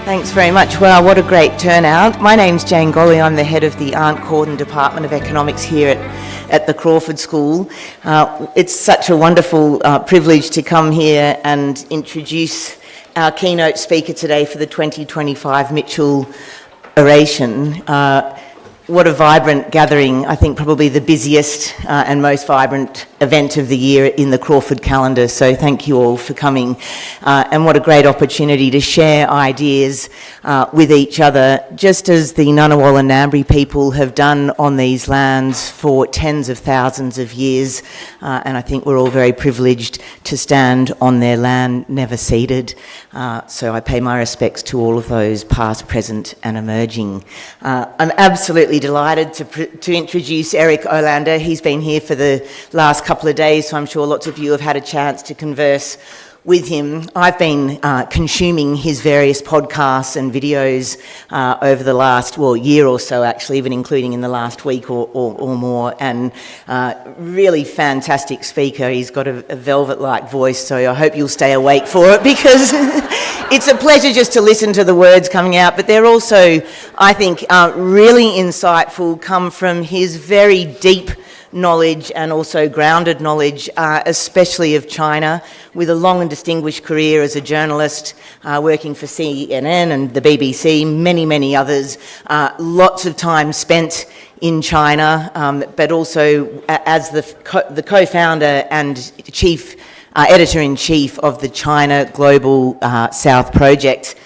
Thanks very much. Wow, what a great turnout. My name's Jane Golley. I'm the head of the Arndt-Corden Department of Economics here at the Crawford School. It's such a wonderful privilege to come here and introduce our keynote speaker today for the 2025 Mitchell Oration. What a vibrant gathering. I think probably the busiest and most vibrant event of the year in the Crawford calendar. So thank you all for coming. And what a great opportunity to share ideas with each other, just as the Ngunnawal and Ngambri people have done on these lands for tens of thousands of years. And I think we're all very privileged to stand on their land, never ceded. So I pay my respects to all of those past, present and emerging. I'm absolutely delighted to introduce Eric Olander. He's been here for the last couple of days, so I'm sure lots of you have had a chance to converse with him. I've been consuming his various podcasts and videos over the last, year or so actually, even including in the last week or more, and really fantastic speaker. He's got a velvet-like voice, so I hope you'll stay awake for it, because it's a pleasure just to listen to the words coming out, but they're also, I think, really insightful, come from his very deep knowledge and also grounded knowledge, especially of China, with a long and distinguished career as a journalist, working for CNN and the BBC, many others, lots of time spent in China, but also as the co-founder and chief editor-in-chief of the China Global South Project.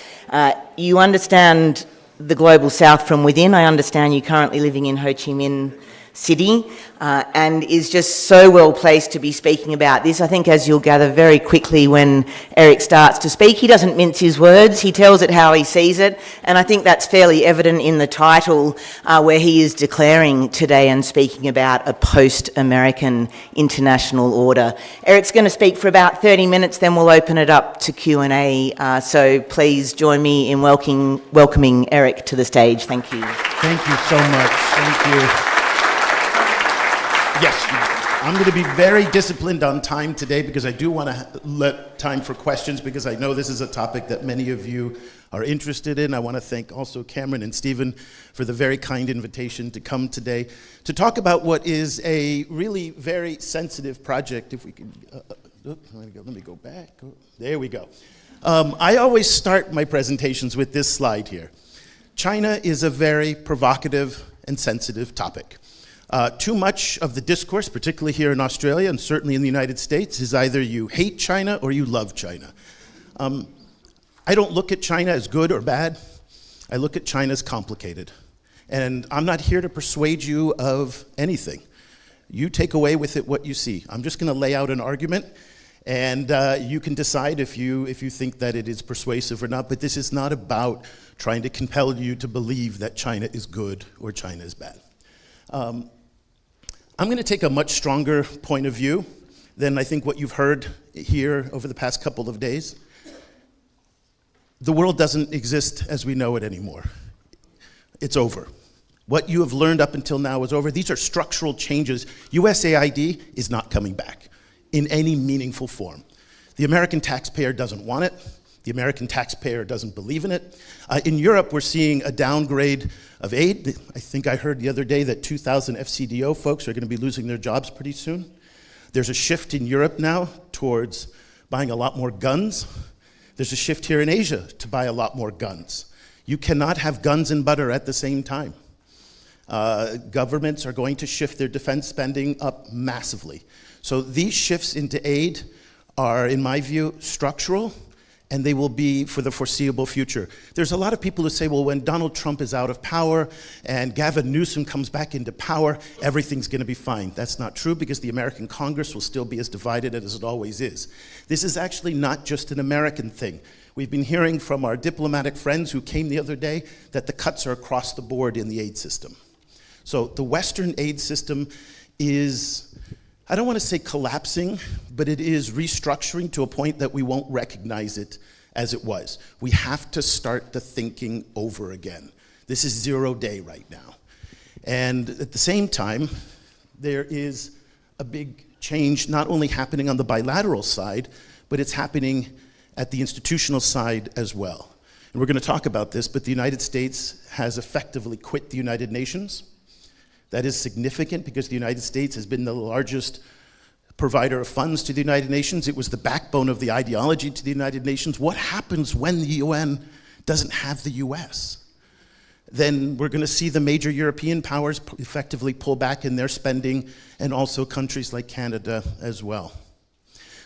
You understand the Global South from within. I understand you're currently living in Ho Chi Minh City, and is just so well placed to be speaking about this. I think, as you'll gather very quickly when Eric starts to speak, he doesn't mince his words, he tells it how he sees it, and I think that's fairly evident in the title, where he is declaring today and speaking about a post-American international order. Eric's going to speak for about 30 minutes, then we'll open it up to Q&A, so please join me in welcoming Eric to the stage. Thank you. Thank you so much. Thank you. Yes, I'm going to be very disciplined on time today, because I do want to let time for questions, because I know this is a topic that many of you are interested in. I want to thank also Cameron and Stephen for the very kind invitation to come today to talk about what is a really very sensitive project. If we could, let me go back. Oh, there we go. I always start my presentations with this slide here. China is a very provocative and sensitive topic. Too much of the discourse, particularly here in Australia and certainly in the United States, is either you hate China or you love China. I don't look at China as good or bad. I look at China as complicated. And I'm not here to persuade you of anything. You take away with it what you see. I'm just going to lay out an argument, and you can decide if you think that it is persuasive or not. But this is not about trying to compel you to believe that China is good or China is bad. I'm going to take a much stronger point of view than I think what you've heard here over the past couple of days. The world doesn't exist as we know it anymore. It's over. What you have learned up until now is over. These are structural changes. USAID is not coming back in any meaningful form. The American taxpayer doesn't want it. The American taxpayer doesn't believe in it. In Europe, we're seeing a downgrade of aid. I think I heard the other day that 2,000 FCDO folks are going to be losing their jobs pretty soon. There's a shift in Europe now towards buying a lot more guns. There's a shift here in Asia to buy a lot more guns. You cannot have guns and butter at the same time. Governments are going to shift their defense spending up massively. So these shifts into aid are, in my view, structural, and they will be for the foreseeable future. There's a lot of people who say, well, when Donald Trump is out of power and Gavin Newsom comes back into power, everything's going to be fine. That's not true, because the American Congress will still be as divided as it always is. This is actually not just an American thing. We've been hearing from our diplomatic friends who came the other day that the cuts are across the board in the aid system. So the Western aid system is, I don't want to say collapsing, but it is restructuring to a point that we won't recognize it as it was. We have to start the thinking over again. This is 0 day right now. And at the same time, there is a big change not only happening on the bilateral side, but it's happening at the institutional side as well. And we're going to talk about this, but the United States has effectively quit the United Nations. That is significant because the United States has been the largest provider of funds to the United Nations. It was the backbone of the ideology to the United Nations. What happens when the UN doesn't have the US? Then we're going to see the major European powers effectively pull back in their spending, and also countries like Canada as well.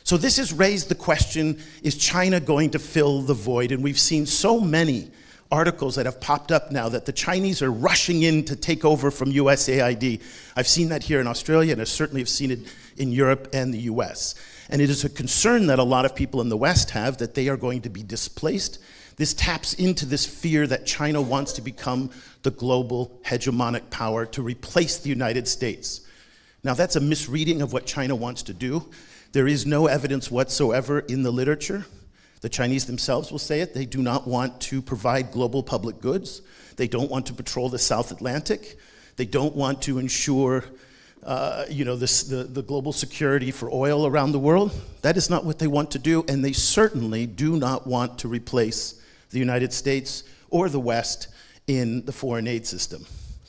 So this has raised the question, is China going to fill the void? And we've seen so many articles that have popped up now that the Chinese are rushing in to take over from USAID. I've seen that here in Australia, and I certainly have seen it in Europe and the US. And it is a concern that a lot of people in the West have, that they are going to be displaced. This taps into this fear that China wants to become the global hegemonic power to replace the United States. Now, that's a misreading of what China wants to do. There is no evidence whatsoever in the literature. The Chinese themselves will say it. They do not want to provide global public goods. They don't want to patrol the South Atlantic. They don't want to ensure the global security for oil around the world. That is not what they want to do, and they certainly do not want to replace the United States or the West in the foreign aid system.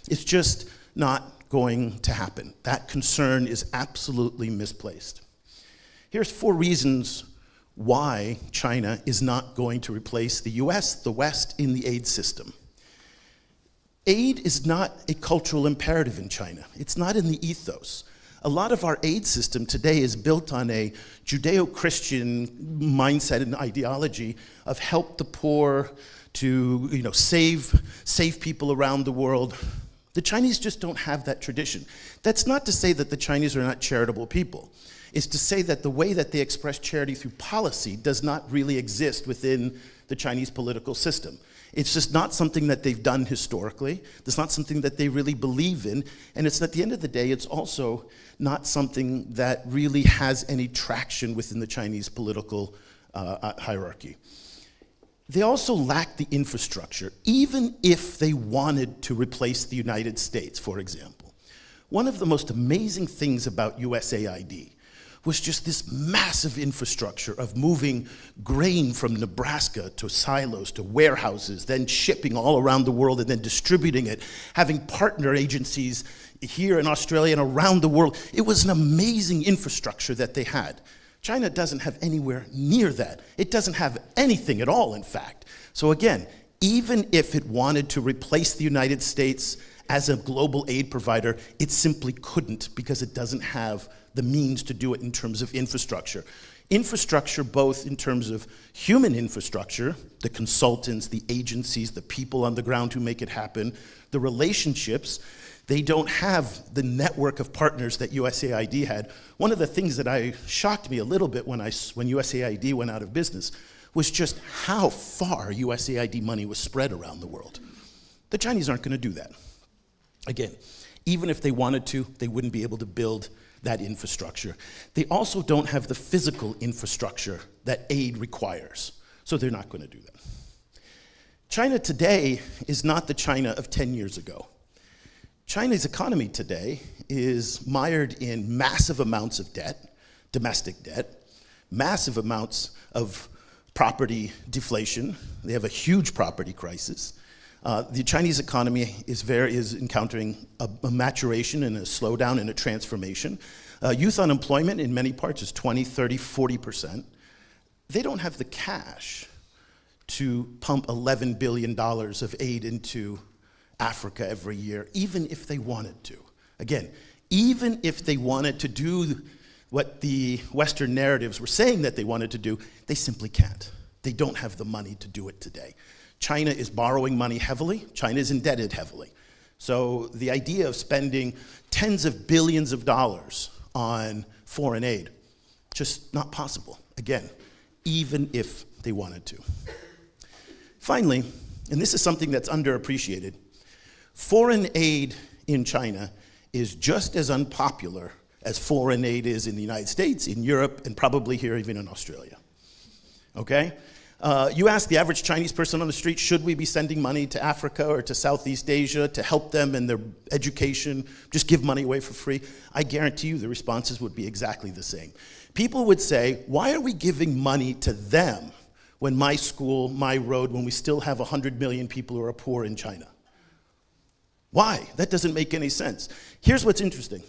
It's just not going to happen. That concern is absolutely misplaced. Here's 4 reasons why China is not going to replace the US, the West, in the aid system. Aid is not a cultural imperative in China. It's not in the ethos. A lot of our aid system today is built on a Judeo-Christian mindset and ideology of help the poor, to save people around the world. The Chinese just don't have that tradition. That's not to say that the Chinese are not charitable people. It's to say that the way that they express charity through policy does not really exist within the Chinese political system. It's just not something that they've done historically. It's not something that they really believe in. And it's, at the end of the day, it's also not something that really has any traction within the Chinese political hierarchy. They also lack the infrastructure, even if they wanted to replace the United States, for example. One of the most amazing things about USAID was just this massive infrastructure of moving grain from Nebraska to silos, to warehouses, then shipping all around the world and then distributing it, having partner agencies here in Australia and around the world. It was an amazing infrastructure that they had. China doesn't have anywhere near that. It doesn't have anything at all, in fact. So again, even if it wanted to replace the United States as a global aid provider, it simply couldn't, because it doesn't have the means to do it in terms of infrastructure. Infrastructure, both in terms of human infrastructure, the consultants, the agencies, the people on the ground who make it happen, the relationships. They don't have the network of partners that USAID had. One of the things that shocked me a little bit when USAID went out of business was just how far USAID money was spread around the world. The Chinese aren't going to do that. Again, even if they wanted to, they wouldn't be able to build that infrastructure. They also don't have the physical infrastructure that aid requires, so they're not going to do that. China today is not the China of 10 years ago. China's economy today is mired in massive amounts of debt, domestic debt, massive amounts of property deflation. They have a huge property crisis. The Chinese economy is encountering a maturation and a slowdown and a transformation. Youth unemployment in many parts is 20, 30, 40%. They don't have the cash to pump $11 billion of aid into Africa every year, even if they wanted to. Again, even if they wanted to do what the Western narratives were saying that they wanted to do, they simply can't. They don't have the money to do it today. China is borrowing money heavily. China is indebted heavily. So the idea of spending tens of billions of dollars on foreign aid, just not possible. Again, even if they wanted to. Finally, and this is something that's underappreciated, foreign aid in China is just as unpopular as foreign aid is in the United States, in Europe, and probably here even in Australia. Okay? You ask the average Chinese person on the street, should we be sending money to Africa or to Southeast Asia to help them in their education, just give money away for free? I guarantee you the responses would be exactly the same. People would say, why are we giving money to them when my school, my road, when we still have 100 million people who are poor in China? Why? That doesn't make any sense. Here's what's interesting.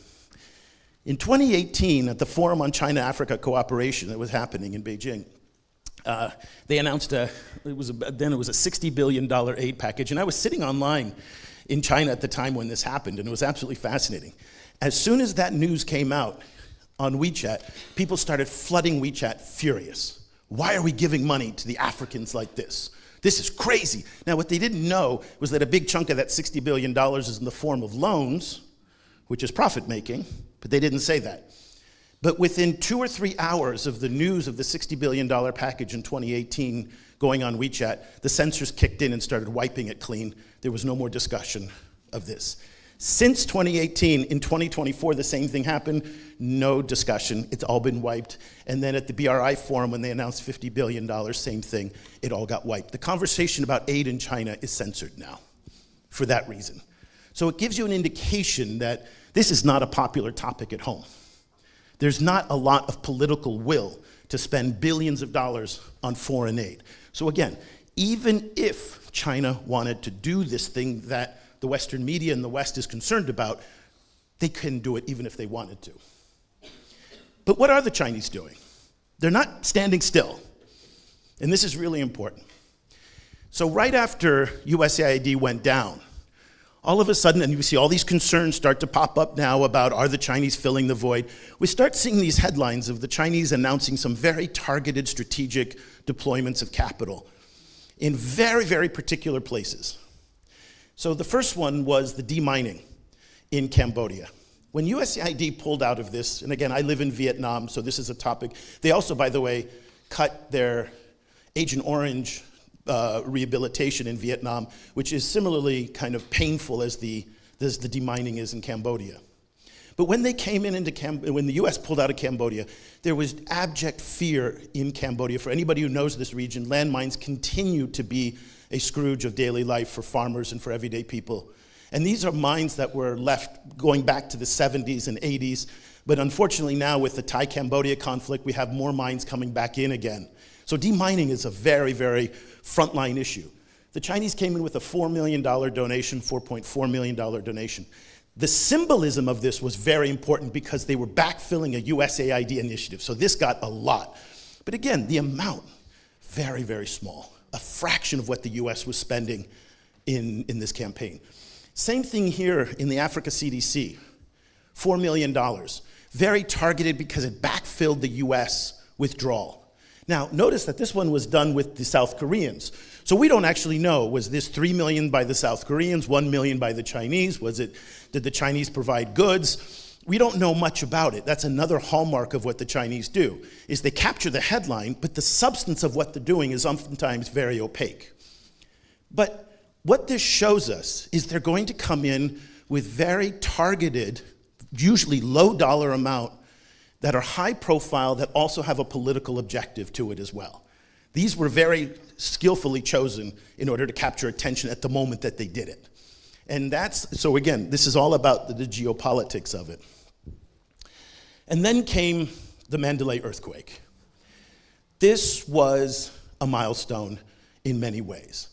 In 2018, at the Forum on China-Africa Cooperation that was happening in Beijing, they announced then it was a $60 billion aid package, and I was sitting online in China at the time when this happened, and it was absolutely fascinating. As soon as that news came out on WeChat, people started flooding WeChat furious. Why are we giving money to the Africans like this? This is crazy. Now, what they didn't know was that a big chunk of that $60 billion is in the form of loans, which is profit-making, but they didn't say that. But within 2 or 3 hours of the news of the $60 billion package in 2018 going on WeChat, the censors kicked in and started wiping it clean. There was no more discussion of this. Since 2018, in 2024, the same thing happened. No discussion. It's all been wiped. And then at the BRI Forum, when they announced $50 billion, same thing. It all got wiped. The conversation about aid in China is censored now for that reason. So it gives you an indication that this is not a popular topic at home. There's not a lot of political will to spend billions of dollars on foreign aid. So again, even if China wanted to do this thing that the Western media in the West is concerned about, they couldn't do it even if they wanted to. But what are the Chinese doing? They're not standing still. And this is really important. So right after USAID went down, all of a sudden, and you see all these concerns start to pop up now about are the Chinese filling the void, we start seeing these headlines of the Chinese announcing some very targeted strategic deployments of capital in very, very particular places. So the first one was the demining in Cambodia. When USAID pulled out of this, and again, I live in Vietnam, so this is a topic. They also, by the way, cut their Agent Orange rehabilitation in Vietnam, which is similarly kind of painful as the demining is in Cambodia. But when they came in when the US pulled out of Cambodia, there was abject fear in Cambodia. For anybody who knows this region, landmines continue to be a scourge of daily life for farmers and for everyday people. And these are mines that were left going back to the 70s and 80s. But unfortunately now with the Thai-Cambodia conflict, we have more mines coming back in again. So demining is a very, very frontline issue. The Chinese came in with a $4 million donation, $4.4 million donation. The symbolism of this was very important because they were backfilling a USAID initiative. So this got a lot. But again, the amount, very, very small. A fraction of what the US was spending in this campaign. Same thing here in the Africa CDC, $4 million. Very targeted because it backfilled the US withdrawal. Now, notice that this one was done with the South Koreans. So we don't actually know, was this 3 million by the South Koreans, 1 million by the Chinese? Did the Chinese provide goods? We don't know much about it. That's another hallmark of what the Chinese do, is they capture the headline, but the substance of what they're doing is oftentimes very opaque. But what this shows us is they're going to come in with very targeted, usually low dollar amount, that are high profile, that also have a political objective to it as well. These were very skillfully chosen in order to capture attention at the moment that they did it. And so again, this is all about the geopolitics of it. And then came the Mandalay earthquake. This was a milestone in many ways.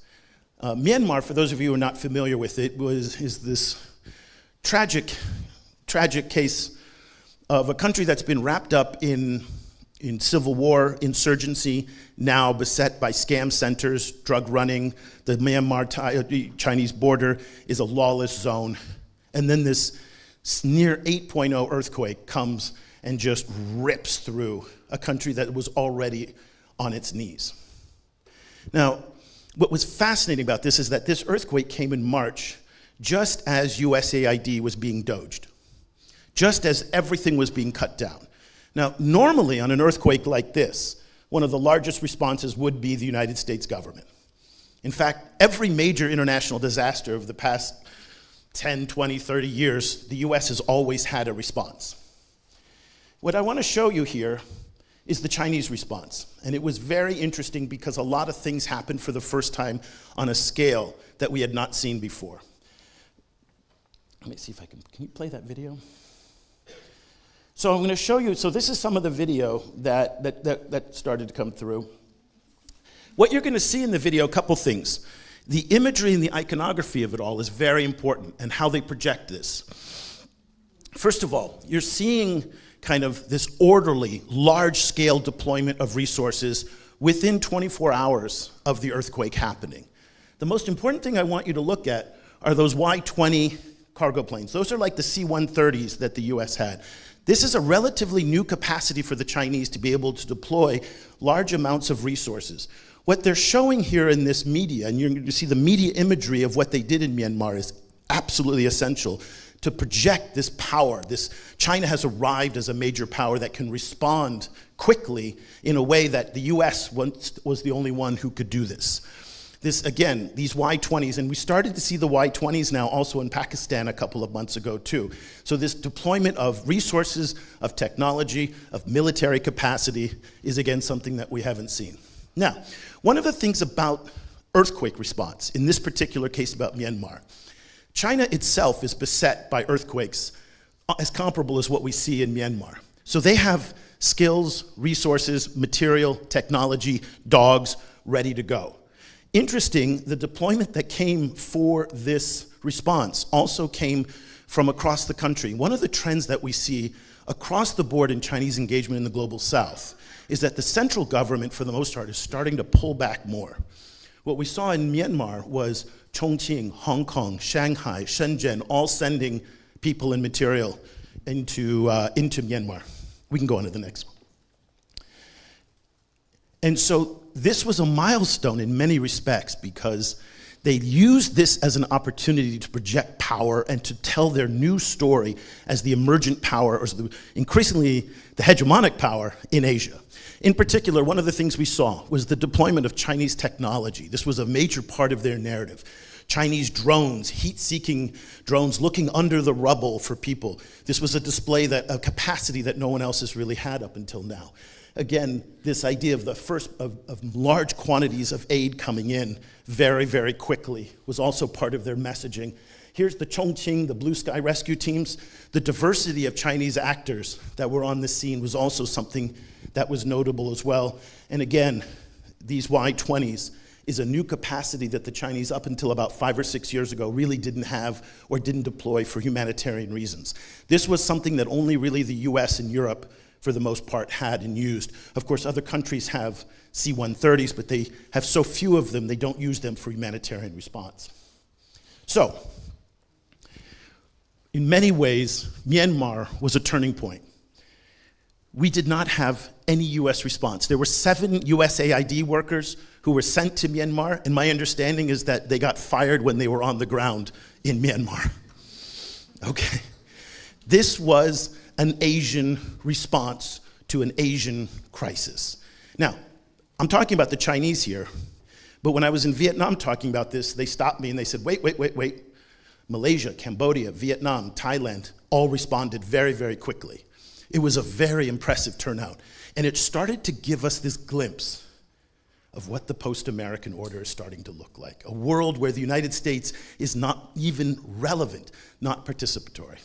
Myanmar, for those of you who are not familiar with it, is this tragic case of a country that's been wrapped up in civil war, insurgency, now beset by scam centers, drug running. The Myanmar-Chinese border is a lawless zone. And then this near 8.0 earthquake comes and just rips through a country that was already on its knees. Now, what was fascinating about this is that this earthquake came in March just as USAID was being doged, just as everything was being cut down. Now, normally on an earthquake like this, one of the largest responses would be the United States government. In fact, every major international disaster of the past 10, 20, 30 years, the US has always had a response. What I want to show you here is the Chinese response. And it was very interesting because a lot of things happened for the first time on a scale that we had not seen before. Let me see if I can you play that video? So I'm going to show you, so this is some of the video that started to come through. What you're going to see in the video, a couple things. The imagery and the iconography of it all is very important, and how they project this. First of all, you're seeing kind of this orderly, large-scale deployment of resources within 24 hours of the earthquake happening. The most important thing I want you to look at are those Y-20 cargo planes. Those are like the C-130s that the US had. This is a relatively new capacity for the Chinese to be able to deploy large amounts of resources. What they're showing here in this media, and you're going to see the media imagery of what they did in Myanmar, is absolutely essential to project this power. China has arrived as a major power that can respond quickly in a way that the US once was the only one who could do this. Again, these Y-20s, and we started to see the Y-20s now also in Pakistan a couple of months ago too. So this deployment of resources, of technology, of military capacity is again something that we haven't seen. Now, one of the things about earthquake response, in this particular case about Myanmar, China itself is beset by earthquakes as comparable as what we see in Myanmar. So they have skills, resources, material, technology, dogs ready to go. Interesting, the deployment that came for this response also came from across the country. One of the trends that we see across the board in Chinese engagement in the global south is that the central government, for the most part, is starting to pull back more. What we saw in Myanmar was Chongqing, Hong Kong, Shanghai, Shenzhen, all sending people and material into Myanmar. We can go on to the next one. And so this was a milestone in many respects because they used this as an opportunity to project power and to tell their new story as the emergent power, or increasingly the hegemonic power in Asia. In particular, one of the things we saw was the deployment of Chinese technology. This was a major part of their narrative. Chinese drones, heat-seeking drones looking under the rubble for people. This was a display, a capacity that no one else has really had up until now. Again, this idea of of large quantities of aid coming in very, very quickly was also part of their messaging. Here's the Chongqing, the Blue Sky Rescue Teams. The diversity of Chinese actors that were on the scene was also something that was notable as well. And again, these Y-20s is a new capacity that the Chinese, up until about 5 or 6 years ago, really didn't have or didn't deploy for humanitarian reasons. This was something that only really the US and Europe, for the most part, had and used. Of course, other countries have C-130s, but they have so few of them, they don't use them for humanitarian response. So, in many ways, Myanmar was a turning point. We did not have any US response. There were 7 USAID workers who were sent to Myanmar, and my understanding is that they got fired when they were on the ground in Myanmar. Okay. This was an Asian response to an Asian crisis. Now, I'm talking about the Chinese here, but when I was in Vietnam talking about this, they stopped me and they said, wait. Malaysia, Cambodia, Vietnam, Thailand all responded very, very quickly. It was a very impressive turnout, and it started to give us this glimpse of what the post-American order is starting to look like, a world where the United States is not even relevant, not participatory.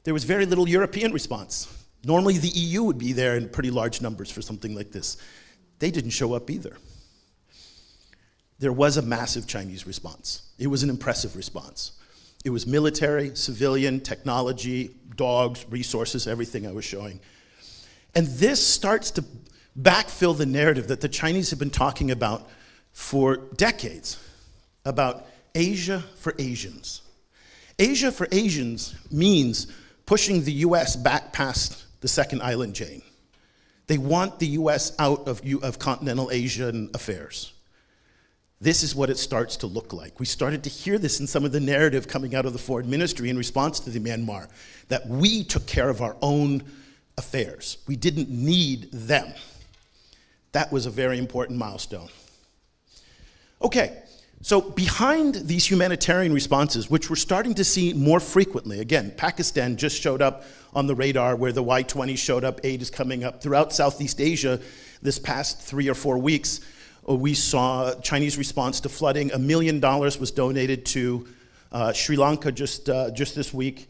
There was very little European response. Normally the EU would be there in pretty large numbers for something like this. They didn't show up either. There was a massive Chinese response. It was an impressive response. It was military, civilian, technology, dogs, resources, everything I was showing. And this starts to backfill the narrative that the Chinese have been talking about for decades, about Asia for Asians. Asia for Asians means pushing the US back past the second island chain. They want the US out of continental Asian affairs. This is what it starts to look like. We started to hear this in some of the narrative coming out of the foreign ministry in response to the Myanmar, that we took care of our own affairs. We didn't need them. That was a very important milestone. Okay, so behind these humanitarian responses, which we're starting to see more frequently, again, Pakistan just showed up on the radar where the Y-20 showed up, aid is coming up. Throughout Southeast Asia, this past 3 or 4 weeks, we saw Chinese response to flooding. $1 million was donated to Sri Lanka just this week.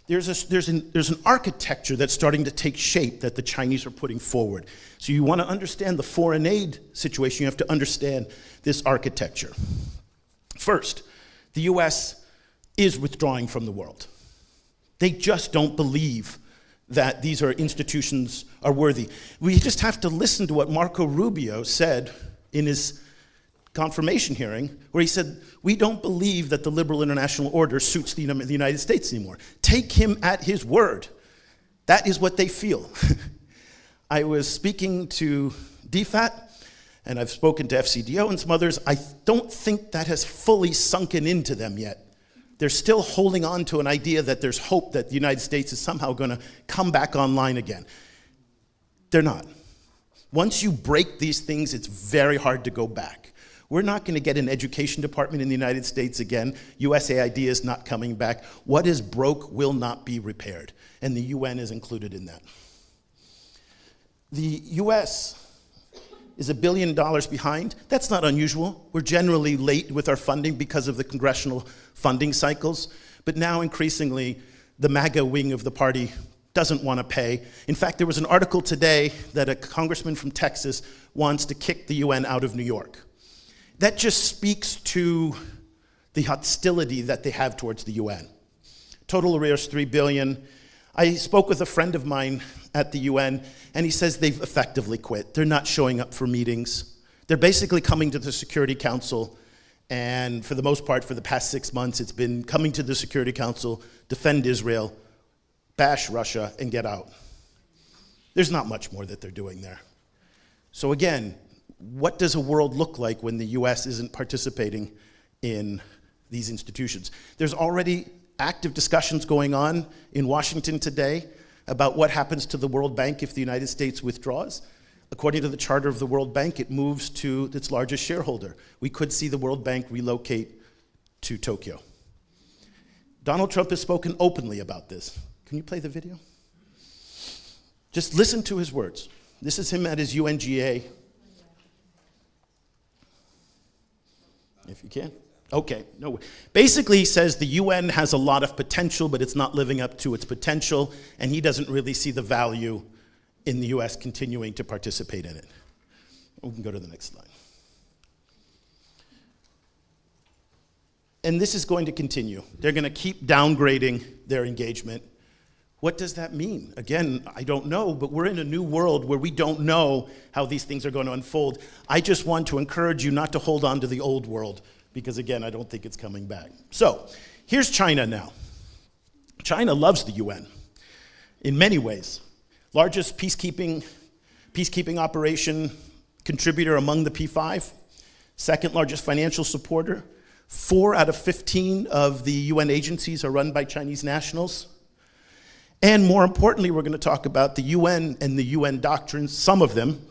there's an architecture that's starting to take shape that the Chinese are putting forward. So you want to understand the foreign aid situation, you have to understand this architecture. First, the US is withdrawing from the world. They just don't believe that these institutions are worthy. We just have to listen to what Marco Rubio said in his confirmation hearing, where he said, we don't believe that the liberal international order suits the United States anymore. Take him at his word. That is what they feel. I was speaking to DFAT, and I've spoken to FCDO and some others. I don't think that has fully sunken into them yet. They're still holding on to an idea that there's hope that the United States is somehow going to come back online again. They're not. Once you break these things, it's very hard to go back. We're not going to get an education department in the United States again. USAID is not coming back. What is broke will not be repaired, and the UN is included in that. The US is $1 billion behind. That's not unusual. We're generally late with our funding because of the congressional funding cycles, but now increasingly the MAGA wing of the party doesn't want to pay. In fact, there was an article today that a congressman from Texas wants to kick the UN out of New York. That just speaks to the hostility that they have towards the UN. Total arrears, $3 billion. I spoke with a friend of mine at the UN, and he says they've effectively quit. They're not showing up for meetings. They're basically coming to the Security Council, and for the most part, for the past 6 months, it's been coming to the Security Council, defend Israel, bash Russia, and get out. There's not much more that they're doing there. So again, what does a world look like when the US isn't participating in these institutions? There's already active discussions going on in Washington today about what happens to the World Bank if the United States withdraws. According to the charter of the World Bank, it moves to its largest shareholder. We could see the World Bank relocate to Tokyo. Donald Trump has spoken openly about this. Can you play the video? Just listen to his words. This is him at his UNGA. If you can. Okay, no. Basically, he says the UN has a lot of potential, but it's not living up to its potential, and he doesn't really see the value in the US continuing to participate in it. We can go to the next slide. And this is going to continue. They're going to keep downgrading their engagement. What does that mean? Again, I don't know, but we're in a new world where we don't know how these things are going to unfold. I just want to encourage you not to hold on to the old world, because again, I don't think it's coming back. So, here's China now. China loves the UN in many ways. Largest peacekeeping operation contributor among the P5, second largest financial supporter. 4 out of 15 of the UN agencies are run by Chinese nationals. And more importantly, we're going to talk about the UN and the UN doctrines, some of them,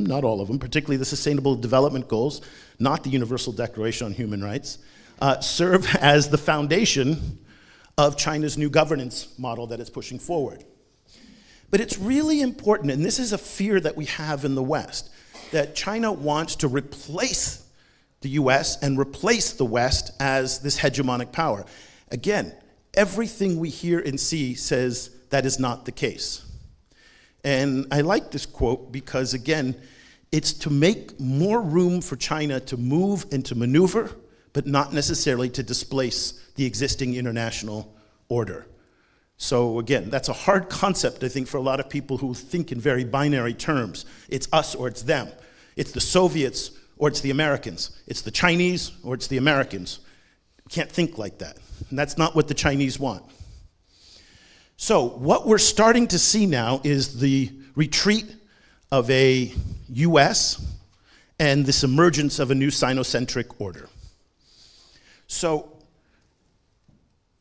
not all of them, particularly the Sustainable Development Goals, not the Universal Declaration on Human Rights, serve as the foundation of China's new governance model that it's pushing forward. But it's really important, and this is a fear that we have in the West, that China wants to replace the US and replace the West as this hegemonic power. Again, everything we hear and see says that is not the case. And I like this quote because, again, it's to make more room for China to move and to maneuver, but not necessarily to displace the existing international order. So again, that's a hard concept, I think, for a lot of people who think in very binary terms. It's us or it's them. It's the Soviets or it's the Americans. It's the Chinese or it's the Americans. You can't think like that. And that's not what the Chinese want. So what we're starting to see now is the retreat of a US and this emergence of a new Sinocentric order. So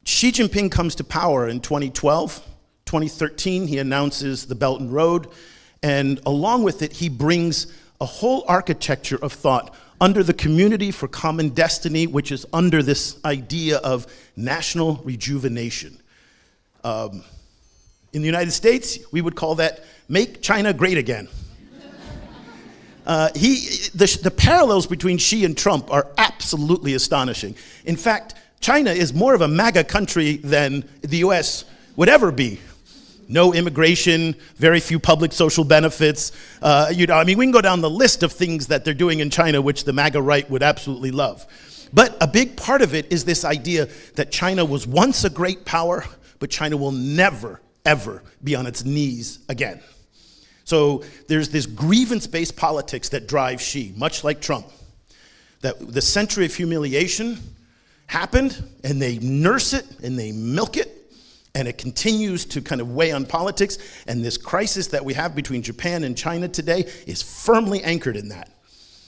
Xi Jinping comes to power in 2012. 2013, he announces the Belt and Road, and along with it, he brings a whole architecture of thought under the Community for Common Destiny, which is under this idea of national rejuvenation. In the United States, we would call that Make China Great Again. The parallels between Xi and Trump are absolutely astonishing. In fact, China is more of a MAGA country than the US would ever be. No immigration, very few public social benefits. We can go down the list of things that they're doing in China, which the MAGA right would absolutely love. But a big part of it is this idea that China was once a great power, but China will never, ever be on its knees again. So there's this grievance-based politics that drives Xi, much like Trump. That the century of humiliation happened, and they nurse it, and they milk it, and it continues to kind of weigh on politics, and this crisis that we have between Japan and China today is firmly anchored in that.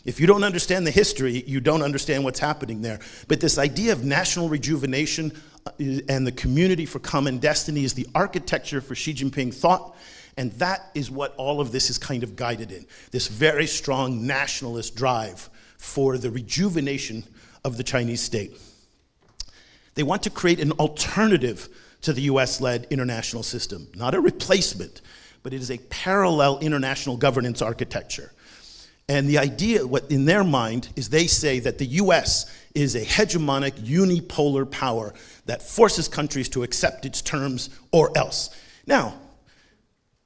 If you don't understand the history, you don't understand what's happening there. But this idea of national rejuvenation and the community for common destiny is the architecture for Xi Jinping thought, and that is what all of this is kind of guided in, this very strong nationalist drive for the rejuvenation of the Chinese state. They want to create an alternative to the US-led international system, not a replacement, but it is a parallel international governance architecture. And the idea, what in their mind, is they say that the US is a hegemonic unipolar power that forces countries to accept its terms or else. Now,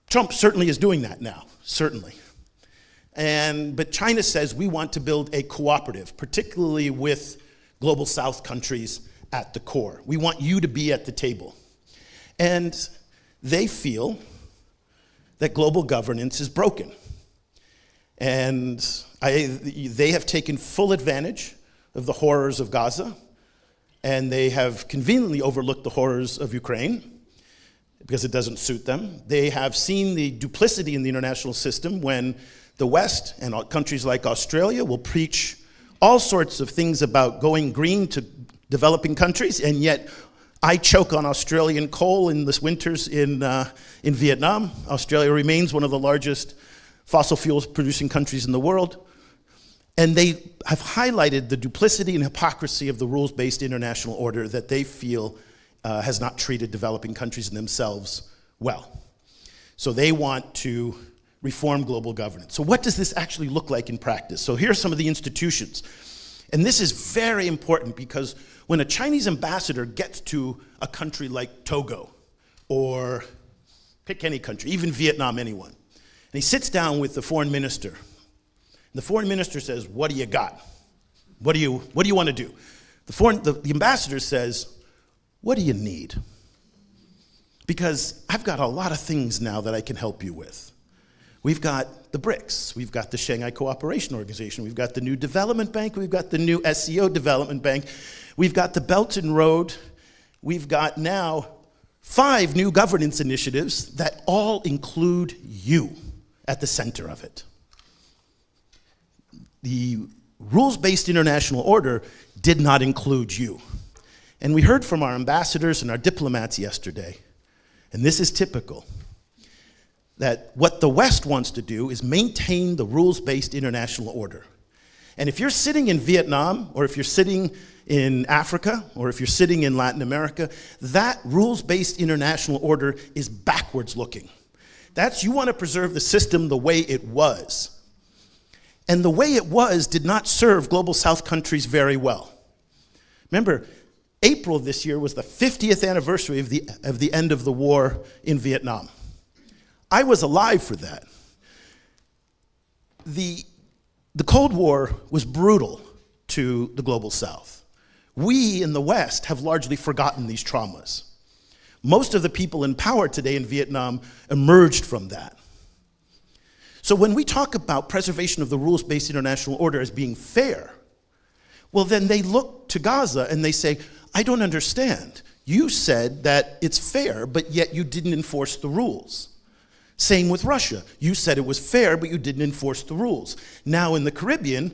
Trump certainly is doing that now, certainly. But China says we want to build a cooperative, particularly with global South countries at the core. We want you to be at the table. And they feel that global governance is broken. And they have taken full advantage of the horrors of Gaza, and they have conveniently overlooked the horrors of Ukraine because it doesn't suit them. They have seen the duplicity in the international system when the West and countries like Australia will preach all sorts of things about going green to developing countries, and yet I choke on Australian coal in this winters in Vietnam. Australia remains one of the largest fossil fuels producing countries in the world. And they have highlighted the duplicity and hypocrisy of the rules-based international order that they feel has not treated developing countries and themselves well. So they want to reform global governance. So what does this actually look like in practice? So here are some of the institutions. And this is very important because when a Chinese ambassador gets to a country like Togo, or pick any country, even Vietnam, anyone, and he sits down with the foreign minister, and the foreign minister says, "What do you got? What do you want to do?" The ambassador says, "What do you need? Because I've got a lot of things now that I can help you with. We've got the BRICS, we've got the Shanghai Cooperation Organization, we've got the new development bank, we've got the new SEO development bank, we've got the Belt and Road, we've got now 5 new governance initiatives that all include you at the center of it." The rules-based international order did not include you. And we heard from our ambassadors and our diplomats yesterday, and this is typical, that what the West wants to do is maintain the rules-based international order. And if you're sitting in Vietnam, or if you're sitting in Africa, or if you're sitting in Latin America, that rules-based international order is backwards looking. You want to preserve the system the way it was. And the way it was did not serve global South countries very well. Remember, April of this year was the 50th anniversary of the end of the war in Vietnam. I was alive for that. The Cold War was brutal to the global South. We in the West have largely forgotten these traumas. Most of the people in power today in Vietnam emerged from that. So when we talk about preservation of the rules-based international order as being fair, well then they look to Gaza and they say, "I don't understand. You said that it's fair, but yet you didn't enforce the rules." Same with Russia. You said it was fair, but you didn't enforce the rules. Now in the Caribbean,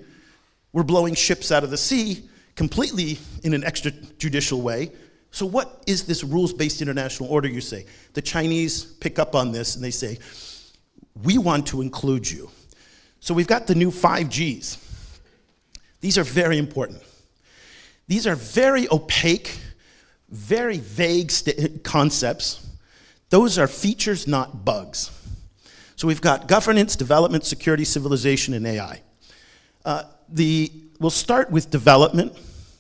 we're blowing ships out of the sea completely in an extrajudicial way. So what is this rules-based international order, you say? The Chinese pick up on this and they say, "We want to include you." So we've got the new 5 Gs. These are very important. These are very opaque, very vague concepts. Those are features, not bugs. So we've got governance, development, security, civilization, and AI. We'll start with development.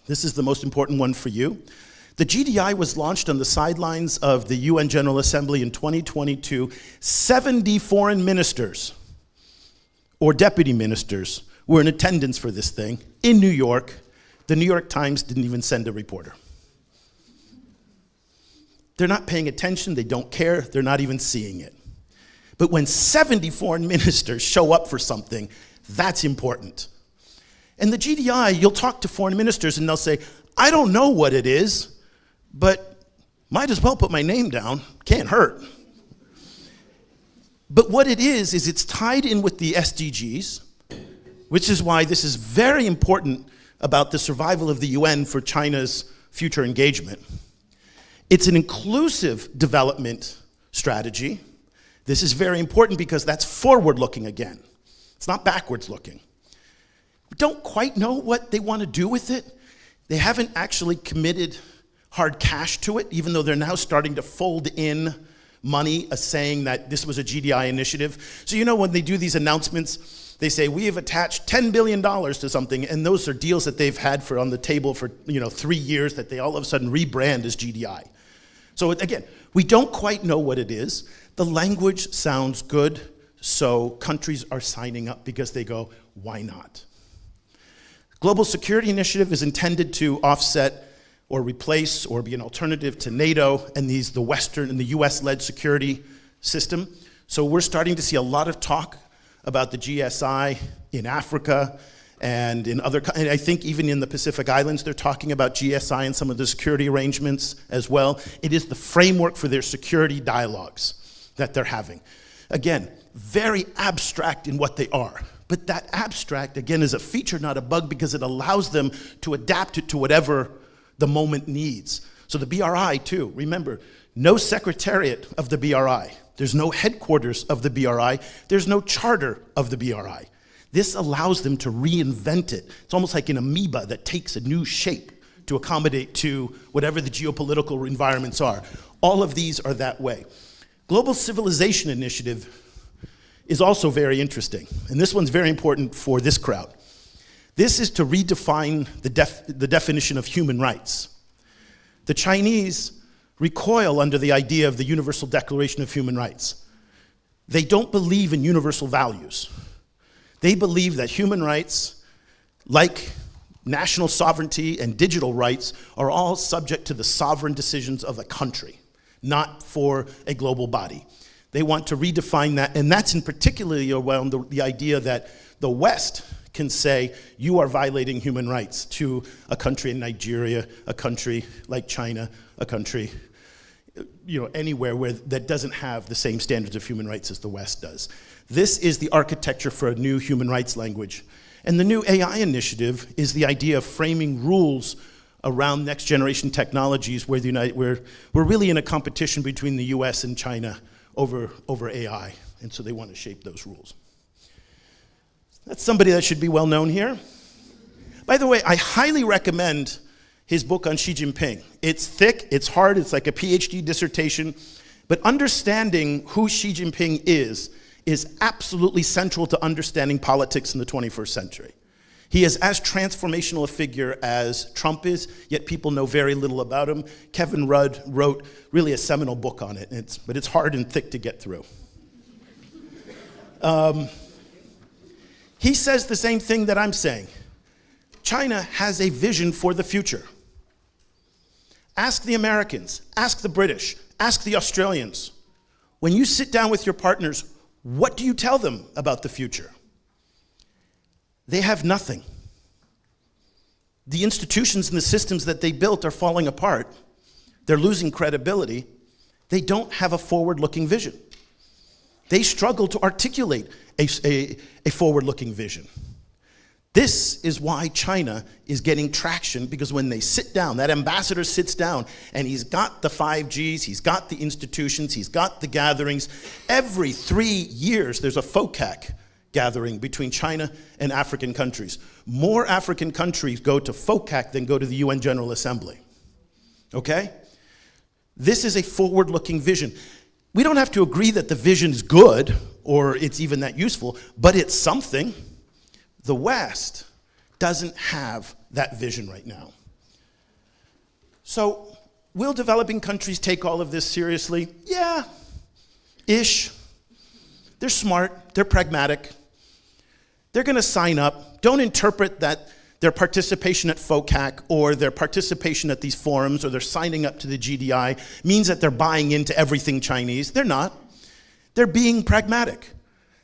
This is the most important one for you. The GDI was launched on the sidelines of the UN General Assembly in 2022. 70 foreign ministers or deputy ministers were in attendance for this thing in New York. The New York Times didn't even send a reporter. They're not paying attention, they don't care, they're not even seeing it. But when 70 foreign ministers show up for something, that's important. And the GDI, you'll talk to foreign ministers and they'll say, I don't know what it is, but might as well put my name down, can't hurt. But what it is it's tied in with the SDGs, which is why this is very important about the survival of the UN for China's future engagement. It's an inclusive development strategy. This is very important because that's forward-looking again. It's not backwards-looking. We don't quite know what they want to do with it. They haven't actually committed hard cash to it, even though they're now starting to fold in money as saying that this was a GDI initiative. So you know when they do these announcements, they say, we have attached $10 billion to something, and those are deals that they've had for on the table for 3 years that they all of a sudden rebrand as GDI. So again, we don't quite know what it is. The language sounds good, so countries are signing up because they go, why not? Global Security Initiative is intended to offset or replace or be an alternative to NATO and the Western and the US-led security system. So we're starting to see a lot of talk about the GSI in Africa and in other, and I think even in the Pacific Islands, they're talking about GSI and some of the security arrangements as well. It is the framework for their security dialogues that they're having. Again, very abstract in what they are. But that abstract, again, is a feature, not a bug, because it allows them to adapt it to whatever the moment needs. So the BRI, too, remember, no secretariat of the BRI. There's no headquarters of the BRI. There's no charter of the BRI. This allows them to reinvent it. It's almost like an amoeba that takes a new shape to accommodate to whatever the geopolitical environments are. All of these are that way. Global Civilization Initiative is also very interesting, and this one's very important for this crowd. This is to redefine the definition of human rights. The Chinese recoil under the idea of the Universal Declaration of Human Rights. They don't believe in universal values. They believe that human rights, like national sovereignty and digital rights, are all subject to the sovereign decisions of a country, not for a global body. They want to redefine that, and that's in particularly around the idea that the West can say, you are violating human rights to a country in Nigeria, a country like China, a country anywhere that doesn't have the same standards of human rights as the West does. This is the architecture for a new human rights language. And the new AI initiative is the idea of framing rules around next generation technologies where we're really in a competition between the US and China over AI, and so they want to shape those rules. That's somebody that should be well known here. By the way, I highly recommend his book on Xi Jinping. It's thick, it's hard, it's like a PhD dissertation, but understanding who Xi Jinping is absolutely central to understanding politics in the 21st century. He is as transformational a figure as Trump is, yet people know very little about him. Kevin Rudd wrote really a seminal book on it, but it's hard and thick to get through. He says the same thing that I'm saying. China has a vision for the future. Ask the Americans, ask the British, ask the Australians. When you sit down with your partners, what do you tell them about the future? They have nothing. The institutions and the systems that they built are falling apart. They're losing credibility. They don't have a forward-looking vision. They struggle to articulate a forward-looking vision. This is why China is getting traction, because when they sit down, that ambassador sits down, and he's got the 5Gs, he's got the institutions, he's got the gatherings. Every 3 years, there's a FOCAC gathering between China and African countries. More African countries go to FOCAC than go to the UN General Assembly. Okay? This is a forward-looking vision. We don't have to agree that the vision is good or it's even that useful, but it's something. The West doesn't have that vision right now. So will developing countries take all of this seriously? Yeah, ish. They're smart, they're pragmatic. They're gonna sign up. Don't interpret that their participation at FOCAC or their participation at these forums or their signing up to the GDI means that they're buying into everything Chinese. They're not. They're being pragmatic.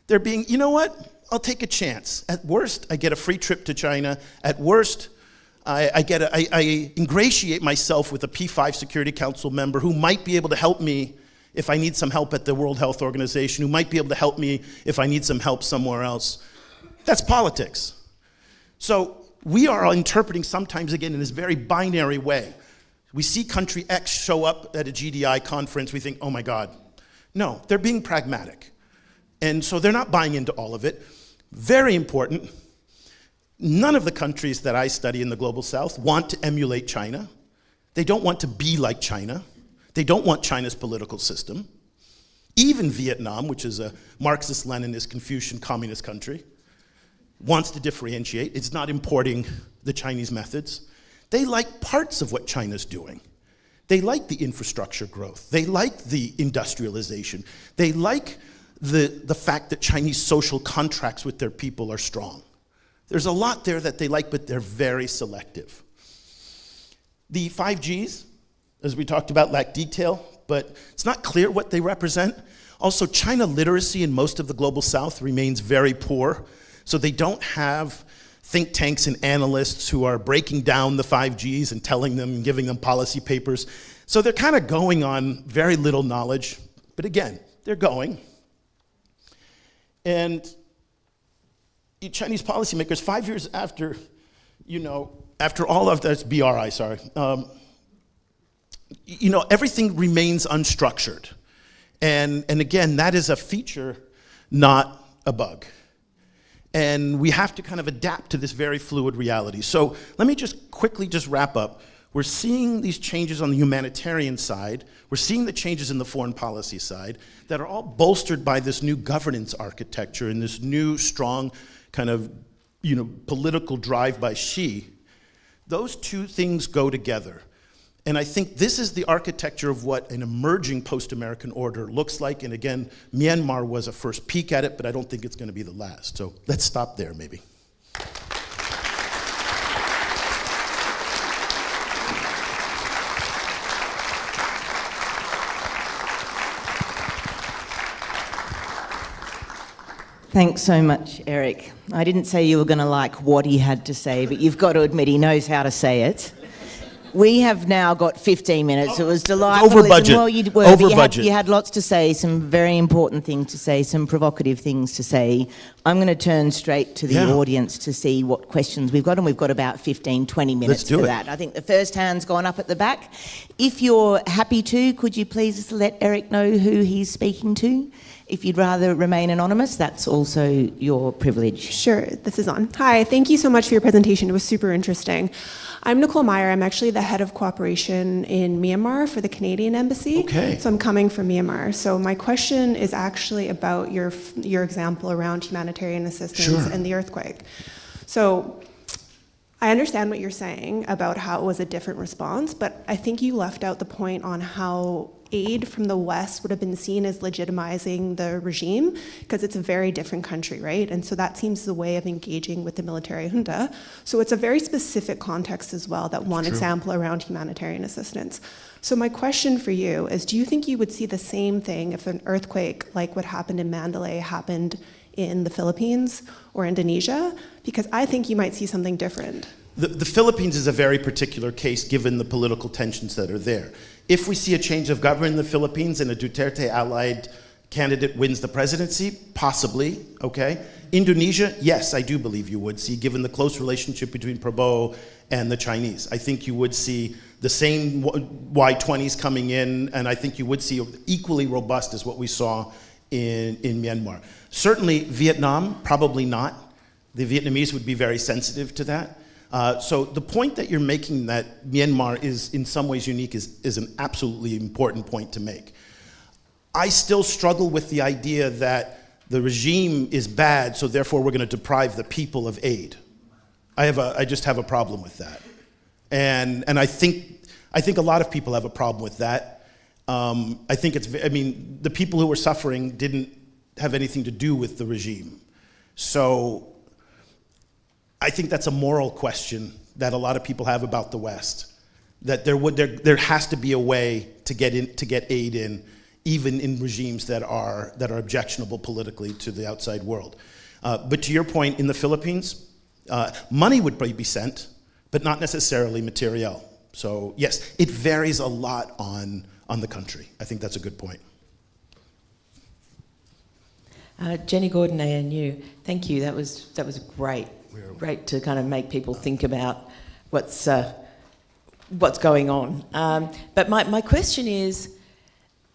They're being, you know what? I'll take a chance. At worst, I get a free trip to China. At worst, I ingratiate myself with a P5 Security Council member who might be able to help me if I need some help at the World Health Organization, who might be able to help me if I need some help somewhere else. That's politics. So we are interpreting sometimes, again, in this very binary way. We see country X show up at a GDI conference, we think, oh my God. No, they're being pragmatic. And so they're not buying into all of it. Very important, none of the countries that I study in the Global South want to emulate China. They don't want to be like China. They don't want China's political system. Even Vietnam, which is a Marxist-Leninist, Confucian communist country, wants to differentiate. It's not importing the Chinese methods. They like parts of what China's doing. They like the infrastructure growth. They like the industrialization. They like the fact that Chinese social contracts with their people are strong. There's a lot there that they like, but they're very selective. The 5Gs, as we talked about, lack detail, but it's not clear what they represent. Also, China literacy in most of the Global South remains very poor, so they don't have think tanks and analysts who are breaking down the 5Gs and telling them and giving them policy papers. So they're kind of going on very little knowledge, but again, they're going. And Chinese policymakers, 5 years after, after all of that's BRI, sorry, everything remains unstructured. And again, that is a feature, not a bug. And we have to kind of adapt to this very fluid reality. So let me just quickly wrap up. We're seeing these changes on the humanitarian side. We're seeing the changes in the foreign policy side that are all bolstered by this new governance architecture and this new strong kind of, political drive by Xi. Those two things go together. And I think this is the architecture of what an emerging post-American order looks like. And again, Myanmar was a first peek at it, but I don't think it's going to be the last. So let's stop there, maybe. Thanks so much, Eric. I didn't say you were going to like what he had to say, but you've got to admit he knows how to say it. We have now got 15 minutes. It was delightful. Over budget. Well, you were, over but budget. You had lots to say, some very important things to say, some provocative things to say. I'm going to turn straight to the audience to see what questions we've got, and we've got about 15, 20 minutes for that. I think the first hand's gone up at the back. If you're happy to, could you please let Eric know who he's speaking to? If you'd rather remain anonymous, that's also your privilege. Sure, this is on. Hi, thank you so much for your presentation. It was super interesting. I'm Nicole Meyer. I'm actually the head of cooperation in Myanmar for the Canadian Embassy. Okay. So I'm coming from Myanmar. So my question is actually about your example around humanitarian assistance and the earthquake. So I understand what you're saying about how it was a different response, but I think you left out the point on how aid from the West would have been seen as legitimizing the regime, because it's a very different country, right? And so that seems the way of engaging with the military junta. So it's a very specific context as well, that one example around humanitarian assistance. So my question for you is, do you think you would see the same thing if an earthquake like what happened in Mandalay happened in the Philippines or Indonesia? Because I think you might see something different. The Philippines is a very particular case given the political tensions that are there. If we see a change of government in the Philippines and a Duterte-allied candidate wins the presidency, possibly, okay? Indonesia, yes, I do believe you would see, given the close relationship between Prabowo and the Chinese. I think you would see the same Y-20s coming in, and I think you would see equally robust as what we saw in Myanmar. Certainly Vietnam, probably not. The Vietnamese would be very sensitive to that. So the point that you're making that Myanmar is in some ways unique is an absolutely important point to make. I still struggle with the idea that the regime is bad, so therefore we're going to deprive the people of aid. I just have a problem with that. And I think I think a lot of people have a problem with that. I think the people who were suffering didn't have anything to do with the regime. So I think that's a moral question that a lot of people have about the West. That there has to be a way to get aid in, even in regimes that are objectionable politically to the outside world. But to your point, in the Philippines, money would probably be sent, but not necessarily materiel. So yes, it varies a lot on the country. I think that's a good point. Jenny Gordon, ANU. Thank you. That was great. Great to kind of make people think about what's going on. But my question is,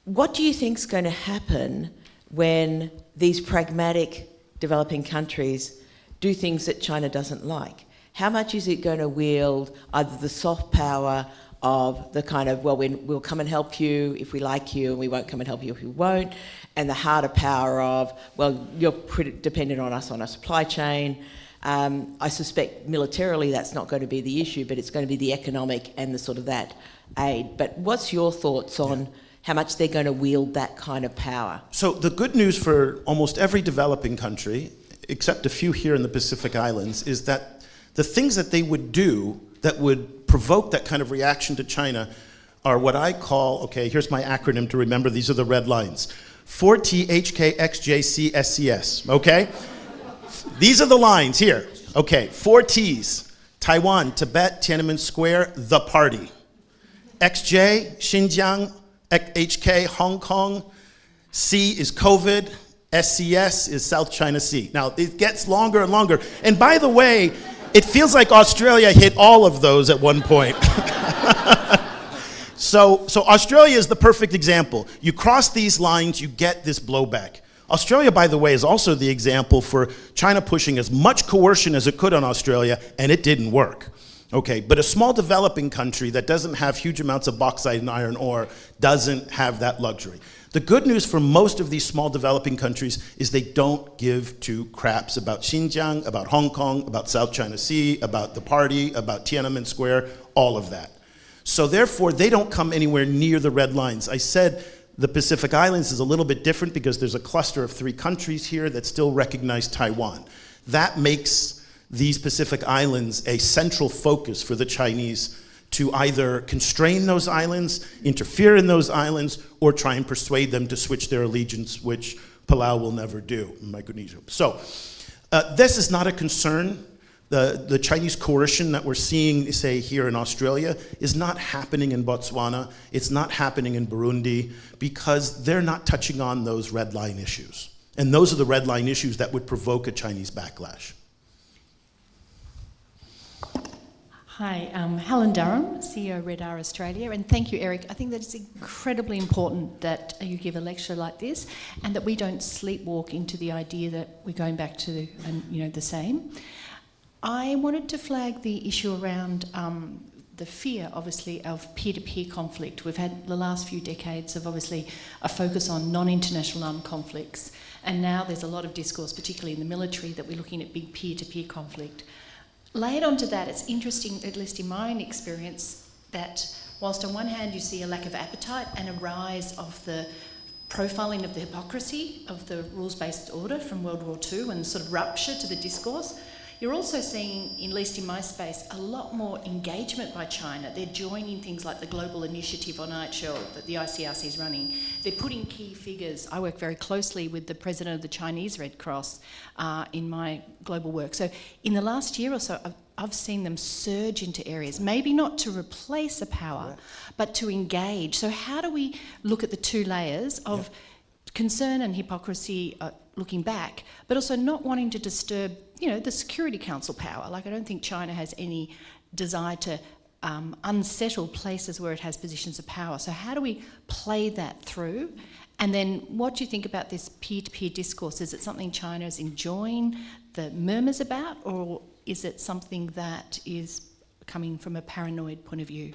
what do you think is going to happen when these pragmatic developing countries do things that China doesn't like? How much is it going to wield either the soft power of the kind of, well, we'll come and help you if we like you, and we won't come and help you if we won't, and the harder power of, well, you're pretty dependent on us on a supply chain. I suspect militarily that's not going to be the issue, but it's going to be the economic and the sort of that aid. But what's your thoughts on how much they're going to wield that kind of power? So the good news for almost every developing country, except a few here in the Pacific Islands, is that the things that they would do that would provoke that kind of reaction to China are what I call, okay, here's my acronym to remember, these are the red lines. 4T, HK, XJ, SCS, okay? These are the lines here. Okay, 4 T's. Taiwan, Tibet, Tiananmen Square, the party. XJ, Xinjiang, HK, Hong Kong. C is COVID. SCS is South China Sea. Now, it gets longer and longer. And by the way, it feels like Australia hit all of those at one point. So Australia is the perfect example. You cross these lines, you get this blowback. Australia, by the way, is also the example for China pushing as much coercion as it could on Australia, and it didn't work. Okay, but a small developing country that doesn't have huge amounts of bauxite and iron ore doesn't have that luxury. The good news for most of these small developing countries is they don't give two craps about Xinjiang, about Hong Kong, about South China Sea, about the party, about Tiananmen Square, all of that. So therefore, they don't come anywhere near the red lines. I said the Pacific Islands is a little bit different because there's a cluster of 3 countries here that still recognize Taiwan. That makes these Pacific Islands a central focus for the Chinese to either constrain those islands, interfere in those islands, or try and persuade them to switch their allegiance, which Palau will never do in Micronesia. So this is not a concern. The Chinese coercion that we're seeing, say, here in Australia is not happening in Botswana, it's not happening in Burundi, because they're not touching on those red line issues. And those are the red line issues that would provoke a Chinese backlash. Hi, Helen Durham, CEO Red R Australia, and thank you, Eric. I think that it's incredibly important that you give a lecture like this, and that we don't sleepwalk into the idea that we're going back to the same. I wanted to flag the issue around the fear, obviously, of peer-to-peer conflict. We've had the last few decades of, obviously, a focus on non-international armed conflicts, and now there's a lot of discourse, particularly in the military, that we're looking at big peer-to-peer conflict. Layered onto that, it's interesting, at least in my own experience, that whilst on one hand you see a lack of appetite and a rise of the profiling of the hypocrisy of the rules-based order from World War II and sort of rupture to the discourse, you're also seeing, at least in my space, a lot more engagement by China. They're joining things like the Global Initiative on IHL that the ICRC is running. They're putting key figures. I work very closely with the president of the Chinese Red Cross in my global work. So in the last year or so, I've seen them surge into areas, maybe not to replace a power, but to engage. So how do we look at the 2 layers of concern and hypocrisy looking back, but also not wanting to disturb the Security Council power? Like, I don't think China has any desire to unsettle places where it has positions of power. So how do we play that through? And then what do you think about this peer-to-peer discourse? Is it something China is enjoying the murmurs about, or is it something that is coming from a paranoid point of view?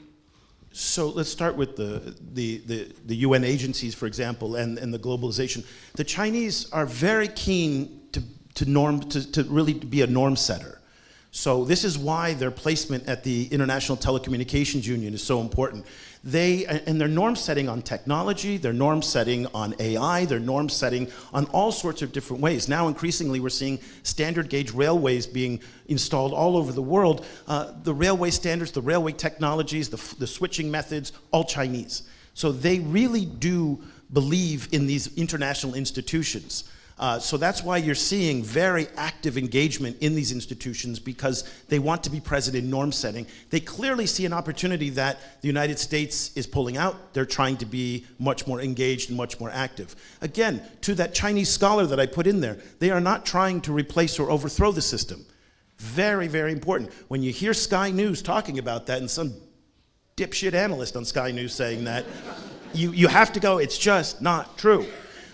So let's start with the UN agencies, for example, and the globalization. The Chinese are very keen to really be a norm setter. So this is why their placement at the International Telecommunications Union is so important. And their norm setting on technology, their norm setting on AI, their norm setting on all sorts of different ways. Now increasingly we're seeing standard gauge railways being installed all over the world. The railway standards, the railway technologies, the switching methods, all Chinese. So they really do believe in these international institutions. So that's why you're seeing very active engagement in these institutions, because they want to be present in norm setting. They clearly see an opportunity that the United States is pulling out. They're trying to be much more engaged and much more active. Again, to that Chinese scholar that I put in there, they are not trying to replace or overthrow the system. Very, very important. When you hear Sky News talking about that, and some dipshit analyst on Sky News saying that, you have to go, it's just not true.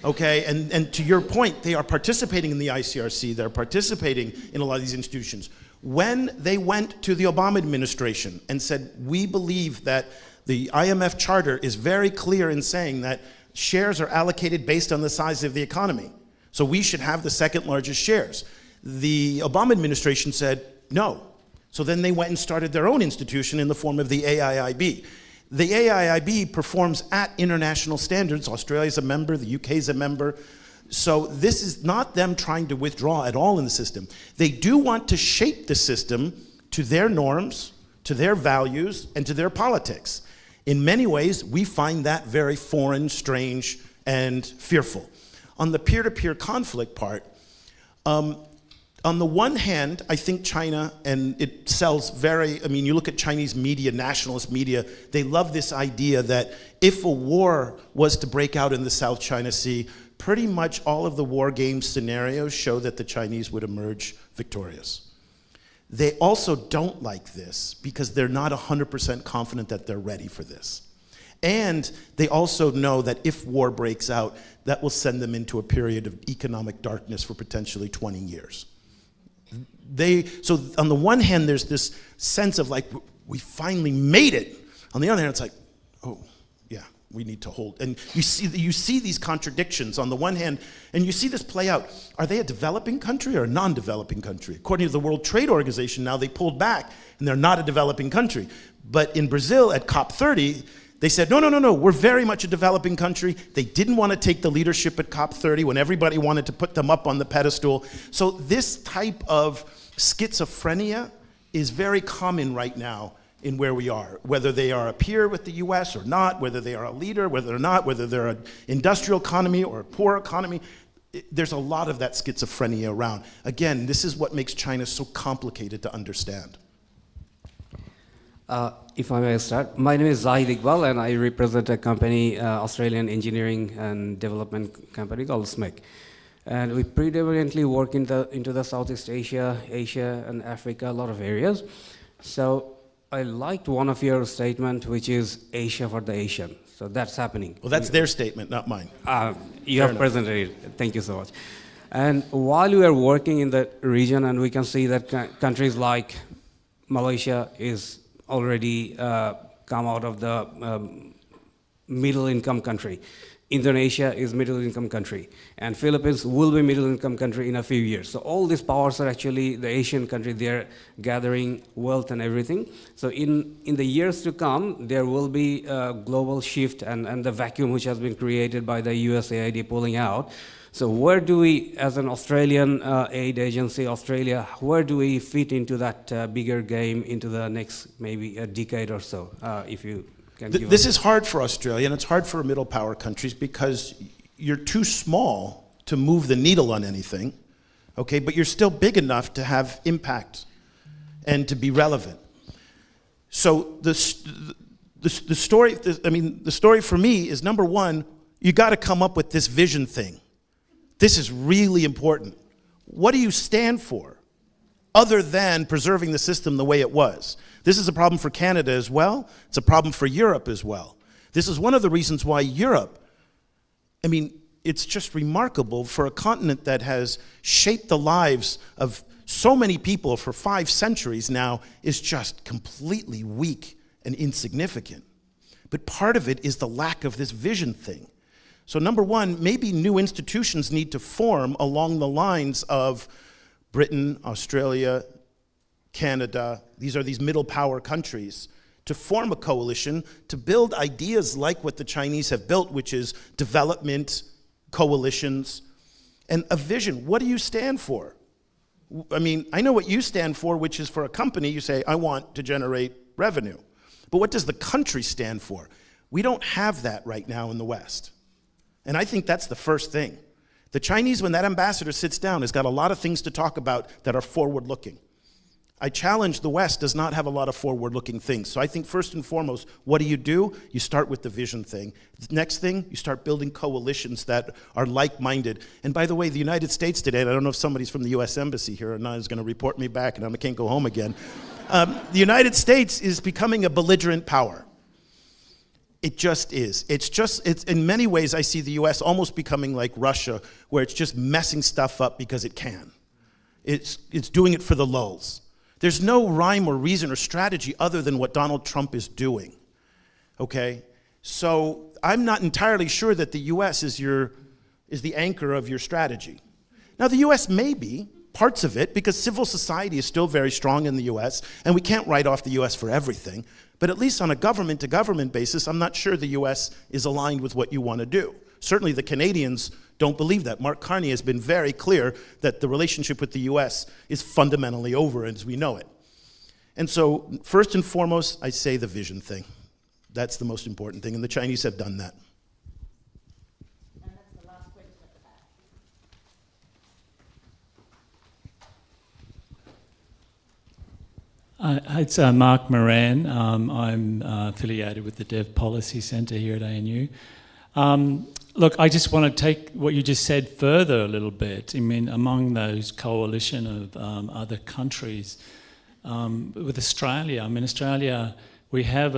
Okay, and to your point, they are participating in the ICRC, they're participating in a lot of these institutions. When they went to the Obama administration and said, we believe that the IMF charter is very clear in saying that shares are allocated based on the size of the economy, so we should have the second largest shares. The Obama administration said no. So then they went and started their own institution in the form of the AIIB. The AIIB performs at international standards. Australia's a member, the UK's a member. So this is not them trying to withdraw at all in the system. They do want to shape the system to their norms, to their values, and to their politics. In many ways, we find that very foreign, strange, and fearful. On the peer-to-peer conflict part, on the one hand, I think China, and it sells you look at Chinese media, nationalist media, they love this idea that if a war was to break out in the South China Sea, pretty much all of the war game scenarios show that the Chinese would emerge victorious. They also don't like this because they're not 100% confident that they're ready for this. And they also know that if war breaks out, that will send them into a period of economic darkness for potentially 20 years. So on the one hand, there's this sense of like, we finally made it. On the other hand, it's like, oh, yeah, we need to hold. And you see these contradictions on the one hand, and you see this play out. Are they a developing country or a non-developing country? According to the World Trade Organization, now they pulled back, and they're not a developing country. But in Brazil at COP30, they said, no, we're very much a developing country. They didn't want to take the leadership at COP30 when everybody wanted to put them up on the pedestal. So this type of schizophrenia is very common right now in where we are, whether they are a peer with the US or not, whether they are a leader, whether or not, whether they're an industrial economy or a poor economy. There's a lot of that schizophrenia around. Again, this is what makes China so complicated to understand. If I may start, my name is Zahid Iqbal, and I represent a company, Australian engineering and development company called SMEC. And we predominantly work into the Southeast Asia, and Africa, a lot of areas. So I liked one of your statement, which is Asia for the Asian. So that's happening. Well, that's their statement, not mine. You have presented it. Thank you so much. And while we are working in the region, and we can see that countries like Malaysia is already come out of the middle-income country. Indonesia is middle-income country, and Philippines will be middle-income country in a few years. So all these powers are actually the Asian country. They're gathering wealth and everything. So in the years to come, there will be a global shift and the vacuum which has been created by the USAID pulling out. So where do we, as an Australian aid agency, Australia, where do we fit into that bigger game into the next maybe a decade or so, if you can give This is hard for Australia, and it's hard for middle power countries because you're too small to move the needle on anything, okay, but you're still big enough to have impact and to be relevant. So the story for me is, number one, you got to come up with this vision thing. This is really important. What do you stand for other than preserving the system the way it was? This is a problem for Canada as well. It's a problem for Europe as well. This is one of the reasons why Europe, it's just remarkable for a continent that has shaped the lives of so many people for 5 centuries now is just completely weak and insignificant. But part of it is the lack of this vision thing. So number one, maybe new institutions need to form along the lines of Britain, Australia, Canada, these are these middle power countries, to form a coalition to build ideas like what the Chinese have built, which is development, coalitions, and a vision. What do you stand for? I mean, I know what you stand for, which is for a company, you say, I want to generate revenue. But what does the country stand for? We don't have that right now in the West. And I think that's the first thing. The Chinese, when that ambassador sits down, has got a lot of things to talk about that are forward-looking. I challenge the West does not have a lot of forward-looking things. So I think first and foremost, what do? You start with the vision thing. The next thing, you start building coalitions that are like-minded. And by the way, the United States today, and I don't know if somebody's from the US Embassy here or not is going to report me back and I can't go home again. The United States is becoming a belligerent power. It just is. It's in many ways, I see the US almost becoming like Russia, where it's just messing stuff up because it can. It's doing it for the lulz. There's no rhyme or reason or strategy other than what Donald Trump is doing, okay? So I'm not entirely sure that the US is the anchor of your strategy. Now the US may be parts of it because civil society is still very strong in the US and we can't write off the US for everything, but at least on a government-to-government basis, I'm not sure the US is aligned with what you want to do. Certainly the Canadians don't believe that. Mark Carney has been very clear that the relationship with the US is fundamentally over as we know it. And so, first and foremost, I say the vision thing. That's the most important thing, and the Chinese have done that. And that's the last question at the back. It's Mark Moran. I'm affiliated with the Dev Policy Centre here at ANU. Look, I just want to take what you just said further a little bit. I mean, among those coalition of other countries, with Australia, I mean, Australia, we have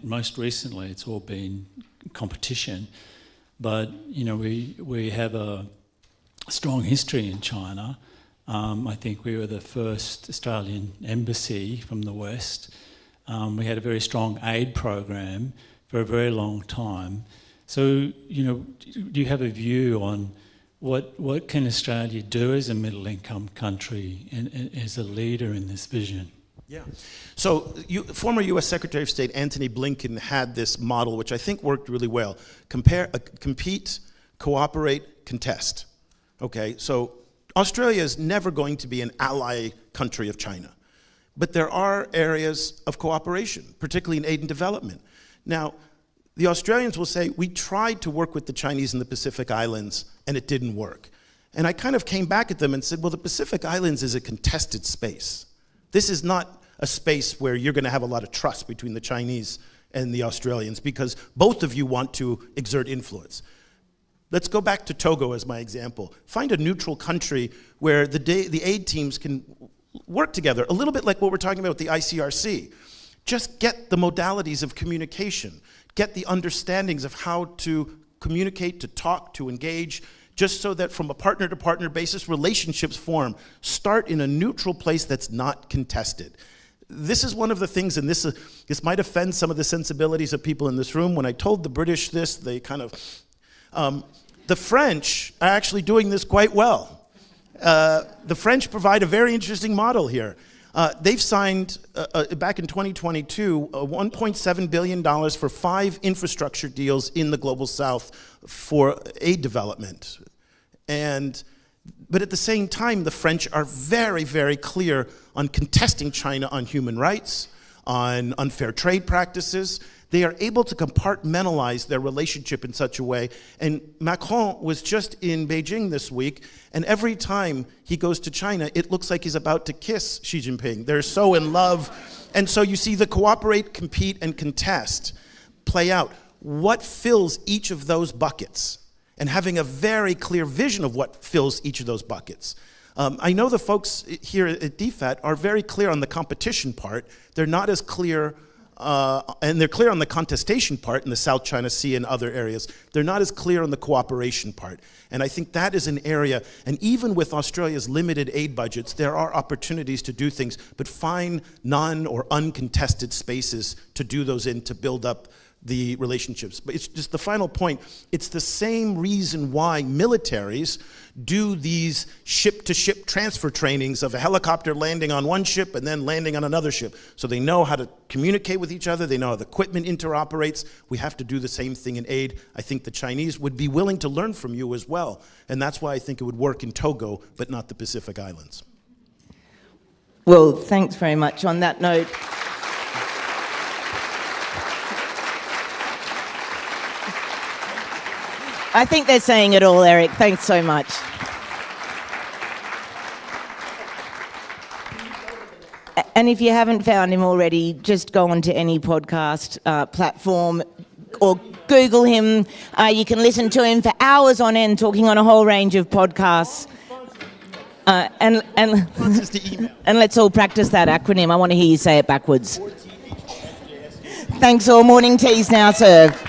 most recently it's all been competition, but, you know, we have a strong history in China. I think we were the first Australian embassy from the West. We had a very strong aid program for a very long time. So, you know, do you have a view on what can Australia do as a middle-income country and as a leader in this vision? Yeah. So former U.S. Secretary of State Antony Blinken had this model, which I think worked really well. Compete, cooperate, contest. Okay, so Australia is never going to be an ally country of China. But there are areas of cooperation, particularly in aid and development. Now, the Australians will say, we tried to work with the Chinese in the Pacific Islands, and it didn't work. And I kind of came back at them and said, well, the Pacific Islands is a contested space. This is not a space where you're going to have a lot of trust between the Chinese and the Australians, because both of you want to exert influence. Let's go back to Togo as my example. Find a neutral country where the aid teams can work together, a little bit like what we're talking about with the ICRC. Just get the modalities of communication. Get the understandings of how to communicate, to talk, to engage, just so that from a partner-to-partner basis, relationships form. Start in a neutral place that's not contested. This is one of the things, and this might offend some of the sensibilities of people in this room. When I told the British this, they kind of... the French are actually doing this quite well. The French provide a very interesting model here. They've signed, back in 2022, $1.7 billion for 5 infrastructure deals in the Global South for aid development. But at the same time, the French are very, very clear on contesting China on human rights, on unfair trade practices. They are able to compartmentalize their relationship in such a way. And Macron was just in Beijing this week, and every time he goes to China, it looks like he's about to kiss Xi Jinping. They're so in love. And so you see the cooperate, compete, and contest play out. What fills each of those buckets? And having a very clear vision of what fills each of those buckets. I know the folks here at DFAT are very clear on the competition part. They're not as clear, and they're clear on the contestation part in the South China Sea and other areas. They're not as clear on the cooperation part. And I think that is an area, and even with Australia's limited aid budgets, there are opportunities to do things, but find non or uncontested spaces to do those in, to build up the relationships. But it's just the final point. It's the same reason why militaries do these ship-to-ship transfer trainings of a helicopter landing on one ship and then landing on another ship. So they know how to communicate with each other. They know how the equipment interoperates. We have to do the same thing in aid. I think the Chinese would be willing to learn from you as well. And that's why I think it would work in Togo, but not the Pacific Islands. Well, thanks very much on that note. I think they're saying it all, Eric. Thanks so much. And if you haven't found him already, just go onto any podcast platform or Google him. You can listen to him for hours on end talking on a whole range of podcasts. And let's all practice that acronym. I want to hear you say it backwards. Thanks all. Morning tea's now served.